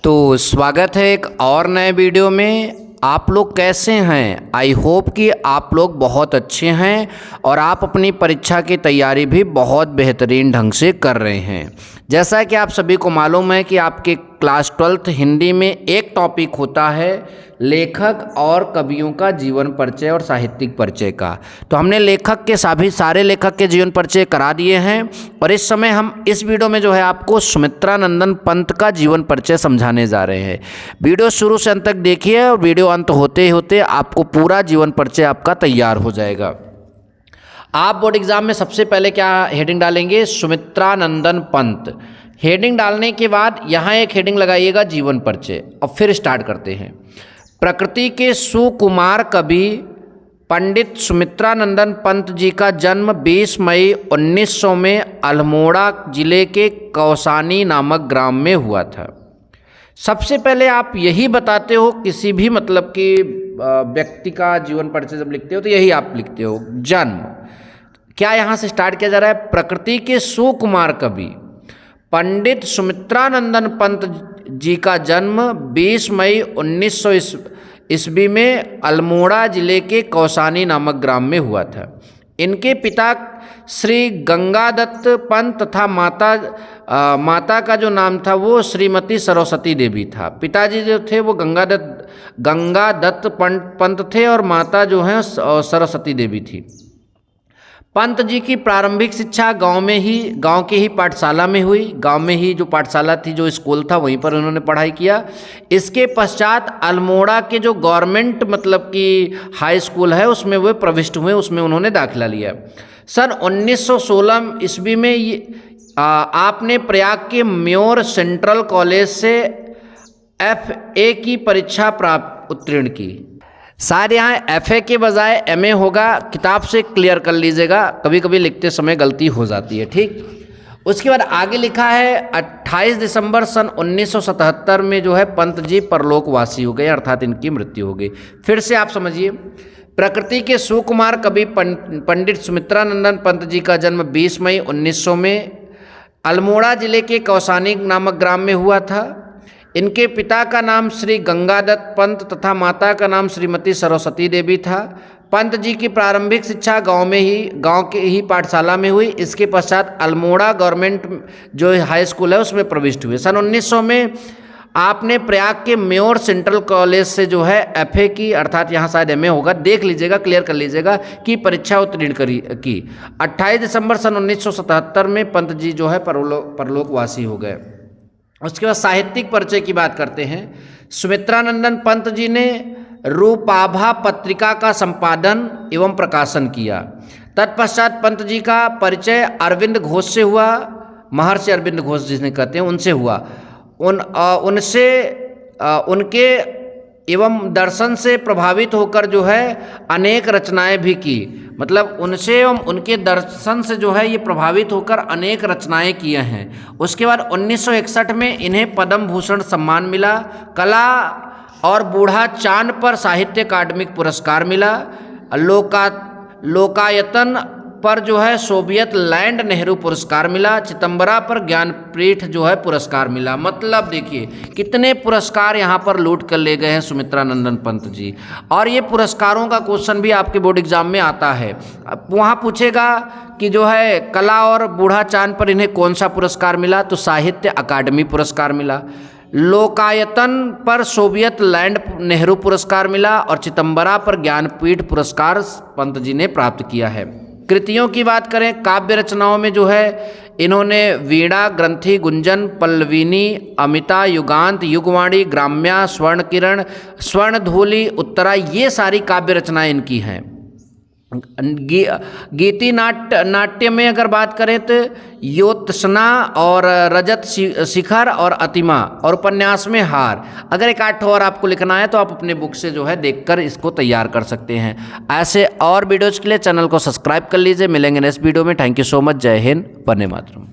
तो स्वागत है एक और नए वीडियो में। आप लोग कैसे हैं? आई होप कि आप लोग बहुत अच्छे हैं और आप अपनी परीक्षा की तैयारी भी बहुत बेहतरीन ढंग से कर रहे हैं। जैसा कि आप सभी को मालूम है कि आपके क्लास 12th हिंदी में एक टॉपिक होता है लेखक और कवियों का जीवन परिचय और साहित्यिक परिचय का। तो हमने लेखक के सारे लेखक के जीवन परिचय करा दिए हैं और इस समय हम इस वीडियो में जो है आपको सुमित्रानंदन पंत का जीवन परिचय समझाने जा रहे हैं। वीडियो शुरू से अंत तक देखिए और वीडियो अंत होते होते आपको पूरा जीवन परिचय आपका तैयार हो जाएगा। आप बोर्ड एग्जाम में सबसे पहले क्या हेडिंग डालेंगे? सुमित्रानंदन पंत। हेडिंग डालने के बाद यहाँ एक हेडिंग लगाइएगा जीवन परिचय। अब फिर स्टार्ट करते हैं। प्रकृति के सुकुमार कवि पंडित सुमित्रानंदन पंत जी का जन्म 20 मई 1900 में अल्मोड़ा जिले के कौसानी नामक ग्राम में हुआ था। सबसे पहले आप यही बताते हो किसी भी मतलब कि व्यक्ति का जीवन परिचय जब लिखते हो तो यही आप लिखते हो जन्म। क्या यहाँ से स्टार्ट किया जा रहा है? प्रकृति के सुकुमार कवि पंडित सुमित्रानंदन पंत जी का जन्म 20 मई 1900 ईस्वी में अल्मोड़ा जिले के कौसानी नामक ग्राम में हुआ था। इनके पिता श्री गंगादत्त पंत तथा माता का जो नाम था वो श्रीमती सरस्वती देवी था। पिताजी जो थे वो गंगादत्त पंत थे और माता जो है सरस्वती देवी थी। पंत जी की प्रारंभिक शिक्षा गांव की ही पाठशाला में हुई। गांव में ही जो पाठशाला थी, जो स्कूल था, वहीं पर उन्होंने पढ़ाई किया। इसके पश्चात अल्मोड़ा के जो गवर्नमेंट मतलब कि हाई स्कूल है उसमें वे प्रविष्ट हुए, उसमें उन्होंने दाखिला लिया। सन 1916 ईस्वी में आपने प्रयाग के म्योर सेंट्रल कॉलेज से FA की परीक्षा उत्तीर्ण की। शायद यहाँ FA के बजाय MA होगा, किताब से क्लियर कर लीजिएगा, कभी कभी लिखते समय गलती हो जाती है। ठीक, उसके बाद आगे लिखा है 28 दिसंबर सन 1977 में जो है पंत जी परलोकवासी हो गए, अर्थात इनकी मृत्यु हो गई। फिर से आप समझिए, प्रकृति के सुकुमार कवि पंडित सुमित्रानंदन पंत जी का जन्म 20 मई 1900 में अल्मोड़ा जिले के कौसानी नामक ग्राम में हुआ था। इनके पिता का नाम श्री गंगादत्त पंत तथा माता का नाम श्रीमती सरस्वती देवी था। पंत जी की प्रारंभिक शिक्षा गांव के ही पाठशाला में हुई। इसके पश्चात अल्मोड़ा गवर्नमेंट जो हाई स्कूल है उसमें प्रविष्ट हुए। सन 1900 में आपने प्रयाग के म्योर सेंट्रल कॉलेज से जो है FA की, अर्थात यहाँ शायद MA होगा, देख लीजिएगा, क्लियर कर लीजिएगा, की परीक्षा उत्तीर्ण की। 28 दिसंबर सन 1977 में पंत जी जो है परलोकवासी हो गए। उसके बाद साहित्यिक परिचय की बात करते हैं। सुमित्रानंदन पंत जी ने रूपाभा पत्रिका का संपादन एवं प्रकाशन किया। तत्पश्चात पंत जी का परिचय अरविंद घोष से हुआ, महर्षि अरविंद घोष जिसने कहते हैं उनसे हुआ। उनके एवं दर्शन से प्रभावित होकर जो है अनेक रचनाएं भी की। मतलब उनसे एवं उनके दर्शन से जो है ये प्रभावित होकर अनेक रचनाएं किए हैं। उसके बाद 1961 में इन्हें पद्म भूषण सम्मान मिला। कला और बूढ़ा चांद पर साहित्य अकादमिक पुरस्कार मिला। लोकायतन पर जो है सोवियत लैंड नेहरू पुरस्कार मिला। चिदंबरा पर ज्ञानपीठ जो है पुरस्कार मिला। मतलब देखिए कितने पुरस्कार यहाँ पर लूट कर ले गए हैं सुमित्रानंदन पंत जी। और ये पुरस्कारों का क्वेश्चन भी आपके बोर्ड एग्जाम में आता है। वहाँ पूछेगा कि जो है कला और बूढ़ा चांद पर इन्हें कौन सा पुरस्कार मिला, तो साहित्य अकादमी पुरस्कार मिला। लोकायतन पर सोवियत लैंड नेहरू पुरस्कार मिला और चिदंबरा पर ज्ञानपीठ पुरस्कार पंत जी ने प्राप्त किया है। कृतियों की बात करें, काव्य रचनाओं में जो है इन्होंने वीणा, ग्रंथि, गुंजन, पल्लविनी, अमिता, युगांत, युगवाणी, ग्राम्या, स्वर्ण किरण, स्वर्णधूलि, उत्तरा, ये सारी काव्य रचनाएं इनकी हैं। गीति नाट्य में अगर बात करें तो योत्सना और रजत शिखर और अतिमा, और उपन्यास में हार। अगर एक आठ और आपको लिखना है तो आप अपने बुक से जो है देखकर इसको तैयार कर सकते हैं। ऐसे और वीडियोज़ के लिए चैनल को सब्सक्राइब कर लीजिए। मिलेंगे नेक्स्ट वीडियो में। Thank you so much. जय हिंद, वंदे मातरम।